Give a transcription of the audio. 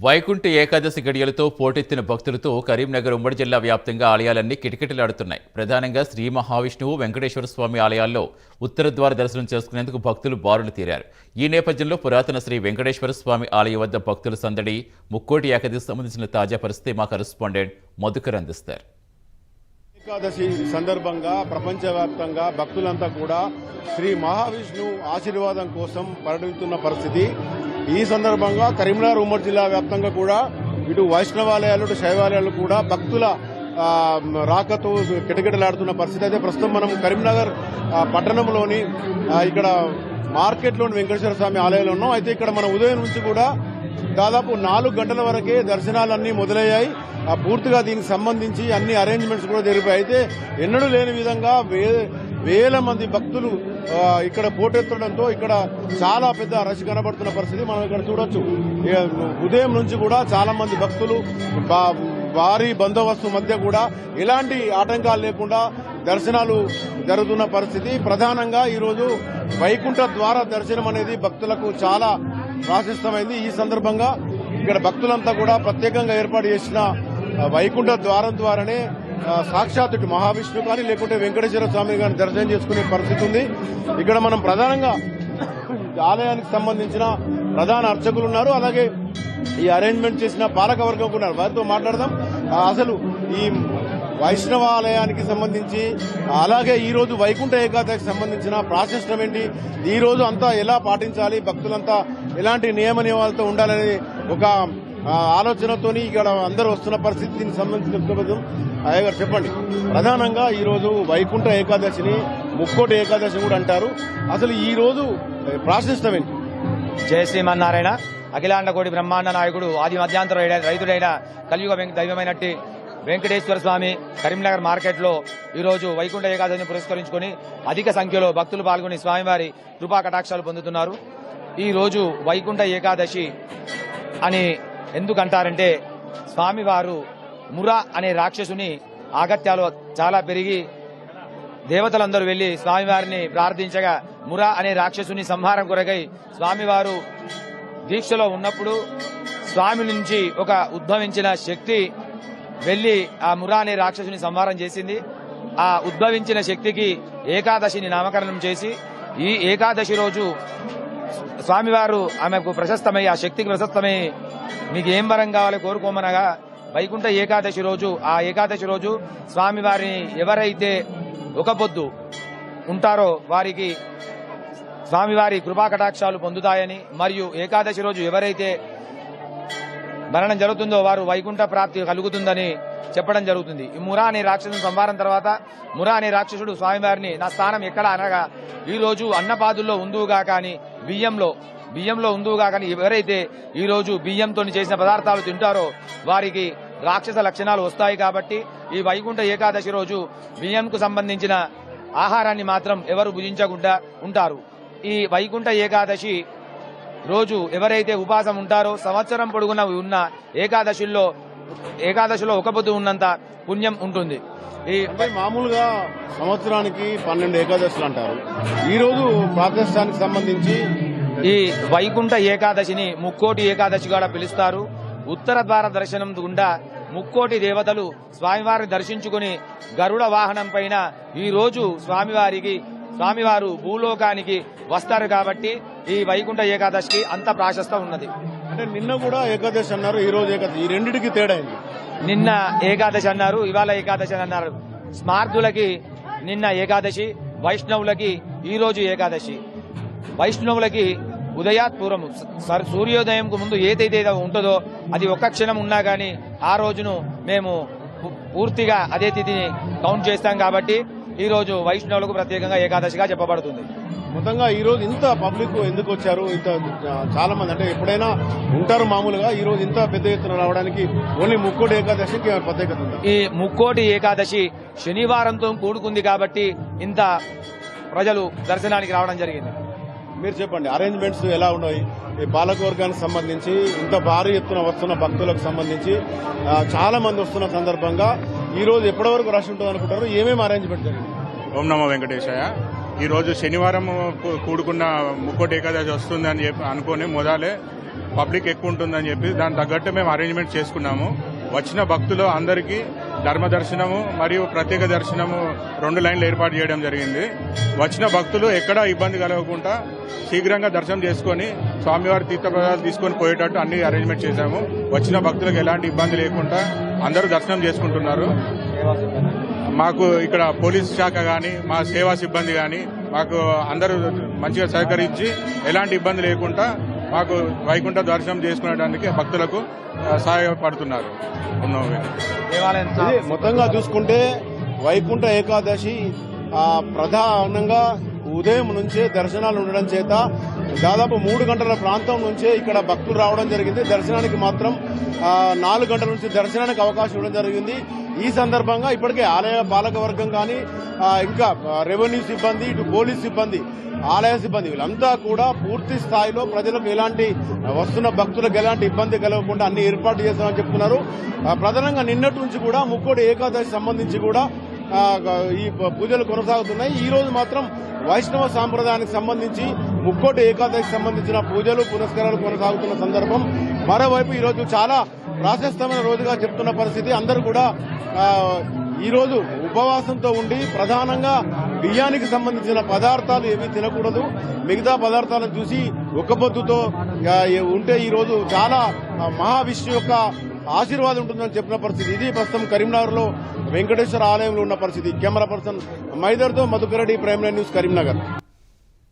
వైకుంఠ ఏకాదశి గడియలతో పోటెత్తిన భక్తులతో కరీంనగర్ ఉమ్మడి జిల్లా వ్యాప్తంగా ఆలయాలన్నీ కిటకిటలాడుతున్నాయి. ప్రధానంగా శ్రీ మహావిష్ణువు, వెంకటేశ్వర స్వామి ఆలయాల్లో ఉత్తర ద్వార దర్శనం చేసుకునేందుకు భక్తులు బారులు తీరారు. ఈ నేపథ్యంలో పురాతన శ్రీ వెంకటేశ్వర స్వామి ఆలయం వద్ద భక్తుల సందడి, ముక్కోటి ఏకాదశి సంబంధించిన తాజా పరిస్థితి మా కరెస్పాండెంట్ మధుకర్ అందిస్తారు. ఏకాదశి సందర్భంగా ప్రపంచవ్యాప్తంగా భక్తులంతా కూడా శ్రీ మహావిష్ణు ఆశీర్వాదం కోసం పర్యటిస్తున్న పరిస్థితి. ఈ సందర్భంగా కరీంనగర్ ఉమ్మడి జిల్లా వ్యాప్తంగా కూడా ఇటు వైష్ణవాలయాలు, ఇటు శైవాలయాలు కూడా భక్తుల రాకతో కిటకిటలాడుతున్న పరిస్థితి. అయితే ప్రస్తుతం మనం కరీంనగర్ పట్టణంలోని ఇక్కడ మార్కెట్లోని వెంకటేశ్వర స్వామి ఆలయంలో ఉన్నాం. అయితే ఇక్కడ మన ఉదయం నుంచి కూడా దాదాపు 4 గంటల వరకే దర్శనాలన్నీ మొదలయ్యాయి. పూర్తిగా దీనికి సంబంధించి అన్ని అరేంజ్మెంట్స్ కూడా జరిపాయి. అయితే ఎన్నడూ లేని విధంగా వేల మంది భక్తులు ఇక్కడ పోటెత్తడంతో ఇక్కడ చాలా పెద్ద రష్ కనబడుతున్న పరిస్థితి మనం ఇక్కడ చూడొచ్చు. ఉదయం నుంచి కూడా చాలా మంది భక్తులు భారీ బందోబస్తు మధ్య కూడా ఎలాంటి ఆటంకాలు లేకుండా దర్శనాలు జరుగుతున్న పరిస్థితి. ప్రధానంగా ఈరోజు వైకుంఠ ద్వార దర్శనం అనేది భక్తులకు చాలా ప్రాశస్త్యమైంది. ఈ సందర్భంగా ఇక్కడ భక్తులంతా కూడా ప్రత్యేకంగా ఏర్పాటు చేసిన వైకుంఠ ద్వారం ద్వారానే సాక్షాత్ మహావిష్ణువు కానీ లేకుంటే వెంకటేశ్వర స్వామి గారిని దర్శనం చేసుకునే పరిస్థితి ఉంది. ఇక్కడ మనం ప్రధానంగా ఆలయానికి సంబంధించిన ప్రధాన అర్చకులు ఉన్నారు, అలాగే ఈ అరేంజ్మెంట్ చేసిన పాలకవర్గం ఉన్నారు. వారితో మాట్లాడదాం. అసలు ఈ వైష్ణవాలయానికి సంబంధించి, అలాగే ఈ రోజు వైకుంఠ ఏకాదశికి సంబంధించిన ప్రాశస్త్యం ఏంటి, ఈ రోజు అంతా ఎలా పాటించాలి, భక్తులంతా ఎలాంటి నియమ నియమాలతో ఉండాలనే ఒక ఆలోచనతోని ఇక్కడ అందరూ వస్తున్న పరిస్థితి. దీనికి సంబంధించిన అయ్యగారు చెప్పండి, ప్రధానంగా ఈ రోజు వైకుంఠ ఏకాదశిని ముక్కోటి ఏకాదశి కూడా అంటారు. అసలు ఈ రోజు ప్రాశస్త్యం ఏంటి? జయ శ్రీమన్నారాయణ. అఖిలాండ కోటి బ్రహ్మాండ నాయకుడు, ఆది మధ్యాంతర రైతుడైన కలియుగ దైవమైనట్టి వెంకటేశ్వర స్వామి కరీంనగర్ మార్కెట్లో ఈరోజు వైకుంఠ ఏకాదశిని పురస్కరించుకుని అధిక సంఖ్యలో భక్తులు పాల్గొని స్వామివారి కృపా కటాక్షాలు పొందుతున్నారు. ఈ రోజు వైకుంఠ ఏకాదశి అని ఎందుకంటారంటే, స్వామివారు మురా అనే రాక్షసుని ఆగత్యాలు చాలా పెరిగి దేవతలందరూ వెళ్లి స్వామివారిని ప్రార్థించగా మురా అనే రాక్షసుని సంహారం కొరకై స్వామివారు దీక్షలో ఉన్నప్పుడు స్వామి నుంచి ఒక ఉద్భవించిన శక్తి వెళ్లి ఆ మురా అనే రాక్షసుని సంహారం చేసింది. ఆ ఉద్భవించిన శక్తికి ఏకాదశిని నామకరణం చేసి ఈ ఏకాదశి రోజు స్వామివారు ఆమెకు ప్రశస్తమై, ఆ శక్తికి ప్రశస్తమై మీకు ఏం వరం కావాలి కోరుకోమనగా వైకుంఠ ఏకాదశి రోజు, ఆ ఏకాదశి రోజు స్వామివారిని ఎవరైతే ఒక పొద్దు ఉంటారో వారికి స్వామివారి కృపా కటాక్షాలు పొందుతాయని, మరియు ఏకాదశి రోజు ఎవరైతే మరణం జరుగుతుందో వారు వైకుంఠ ప్రాప్తి కలుగుతుందని చెప్పడం జరుగుతుంది. ఈ మురా అనే రాక్షసుని సంహారం తర్వాత మురా అనే రాక్షసుడు స్వామివారిని నా స్థానం ఎక్కడ అనగా, ఈ రోజు అన్నపాదుల్లో ఉందువుగా కానీ బియ్యంలో ఉందువుగా కానీ ఎవరైతే ఈ రోజు బియ్యంతో చేసిన పదార్థాలు తింటారో వారికి రాక్షస లక్షణాలు వస్తాయి. కాబట్టి ఈ వైకుంఠ ఏకాదశి రోజు బియ్యంకు సంబంధించిన ఆహారాన్ని మాత్రం ఎవరు భుజించకుండా ఉంటారు. ఈ వైకుంఠ ఏకాదశి రోజు ఎవరైతే ఉపాసం ఉంటారో సంవత్సరం పొడుగున ఉన్న ఏకాదశిలో ఒక పొద్దు ఉన్నంత పుణ్యం ఉంటుంది. ఈ మామూలుగా సంవత్సరానికి 12 ఏకాదశులు అంటారు. ఈ రోజు ప్రాశస్త్యానికి సంబంధించి ఈ వైకుంఠ ఏకాదశిని ముక్కోటి ఏకాదశి కూడా పిలుస్తారు. ఉత్తర ద్వార దర్శనం గుండా ముక్కోటి దేవతలు స్వామివారిని దర్శించుకుని గరుడ వాహనం పైన ఈ రోజు స్వామివారు భూలోకానికి వస్తారు. కాబట్టి ఈ వైకుంఠ ఏకాదశికి అంత ప్రాశస్త్యం ఉన్నది. అంటే నిన్న కూడా ఏకాదశి అన్నారు, ఈ రోజు ఏకాదశి, ఈ రెండింటికి తేడా అయింది. నిన్న ఏకాదశి అన్నారు, ఇవాళ ఏకాదశి అన్నారు. స్మార్థులకి నిన్న ఏకాదశి, వైష్ణవులకి ఈ రోజు ఏకాదశి. వైష్ణవులకి ఉదయాత్ పూర్వం సూర్యోదయంకు ముందు ఏదైతే ఉంటుందో అది ఒక్క క్షణం ఉన్నా గానీ ఆ రోజును మేము పూర్తిగా అదే తిథిని కౌంట్ చేస్తాం. కాబట్టి ఈ రోజు వైష్ణవులకు ప్రత్యేకంగా ఏకాదశిగా చెప్పబడుతుంది. మొత్తంగా ఈ రోజు ఇంత పబ్లిక్ ఎందుకు వచ్చారు? ఇంత చాలా మంది అంటే ఎప్పుడైనా ఉంటారు మామూలుగా, ఈ రోజు ఇంత పెద్ద ఎత్తున రావడానికి ఓన్లీ ముక్కోటి ఏకాదశికి ప్రత్యేకత ఉంది. ఈ ముక్కోటి ఏకాదశి శనివారంతో కూడుకుంది కాబట్టి ఇంత ప్రజలు దర్శనానికి రావడం జరిగింది. మీరు చెప్పండి, అరేంజ్మెంట్స్ ఎలా ఉన్నాయి? ఈ పాలకవర్గానికి సంబంధించి ఇంత భారీ ఎత్తున వస్తున్న భక్తులకు సంబంధించి చాలా మంది వస్తున్న సందర్భంగా ఈ రోజు ఎప్పటి వరకు రష్ ఉంటుంది అనుకుంటారు? ఏమేమి అరేంజ్మెంట్ జరిగింది? ఓం నమో వెంకటేశయ్య. ఈరోజు శనివారం కూడుకున్న ముక్కోటి ఏకాదశి వస్తుందని అనుకుని మొదలే పబ్లిక్ ఎక్కువ ఉంటుందని చెప్పి దాని తగ్గట్టు మేము అరేంజ్మెంట్ చేసుకున్నాము. వచ్చిన భక్తులు అందరికీ ధర్మ దర్శనము మరియు ప్రత్యేక దర్శనము 2 లైన్లు ఏర్పాటు చేయడం జరిగింది. వచ్చిన భక్తులు ఎక్కడా ఇబ్బంది కలగకుండా శీఘ్రంగా దర్శనం చేసుకుని స్వామివారి తీర్థప్రసాదాలు తీసుకొని పోయేటట్టు అన్ని అరేంజ్మెంట్ చేశాము. వచ్చిన భక్తులకు ఎలాంటి ఇబ్బంది లేకుండా అందరూ దర్శనం చేసుకుంటున్నారు. మాకు ఇక్కడ పోలీస్ శాఖ కానీ మా సేవా సిబ్బంది కానీ మాకు అందరూ మంచిగా సహకరించి ఎలాంటి ఇబ్బంది లేకుండా మాకు వైకుంఠ దర్శనం చేసుకునేటానికి భక్తులకు సహాయపడుతున్నారు. ఇది మొత్తంగా చూసుకుంటే వైకుంఠ ఏకాదశి ప్రధానంగా ఉదయం నుంచే దర్శనాలు ఉండడం చేత దాదాపు 3 గంటల ప్రాంతం నుంచే ఇక్కడ భక్తులు రావడం జరిగింది. దర్శనానికి మాత్రం 4 గంటల నుంచి దర్శనానికి అవకాశం ఇవ్వడం జరిగింది. ఈ సందర్భంగా ఇప్పటికే ఆలయ పాలక వర్గం కానీ ఇంకా రెవెన్యూ సిబ్బంది, ఇటు పోలీస్ సిబ్బంది, ఆలయ సిబ్బంది వీళ్ళంతా కూడా పూర్తి స్థాయిలో ప్రజలకు ఎలాంటి వస్తున్న భక్తులకు ఎలాంటి ఇబ్బంది కలగకుండా అన్ని ఏర్పాటు చేస్తామని చెప్తున్నారు. ప్రధానంగా నిన్నటి నుంచి కూడా ముక్కోటి ఏకాదశి సంబంధించి కూడా ఈ పూజలు కొనసాగుతున్నాయి. ఈ రోజు మాత్రం వైష్ణవ సాంప్రదాయానికి సంబంధించి ముక్కోటి ఏకాదశి సంబంధించిన పూజలు పునస్కారాలు కొనసాగుతున్న సందర్భం. మరోవైపు ఈ రోజు చాలా ప్రాశస్తమైన రోజుగా చెప్తున్న పరిస్థితి. అందరూ కూడా ఈ రోజు ఉపవాసంతో ఉండి ప్రధానంగా బియ్యానికి సంబంధించిన పదార్థాలు ఏమీ తినకూడదు. మిగతా పదార్థాలను చూసి ఒక్కపొద్దుతో ఉంటే ఈ రోజు చాలా మహావిష్ణు యొక్క ఆశీర్వాదం ఉంటుందని చెప్పిన పరిస్థితి. ఇది ప్రస్తుతం కరీంనగర్ లో వెంకటేశ్వర ఆలయంలో ఉన్న పరిస్థితి. కెమెరా పర్సన్ మైదర్తో Madhukar Reddy, prime line news, Karimnagar.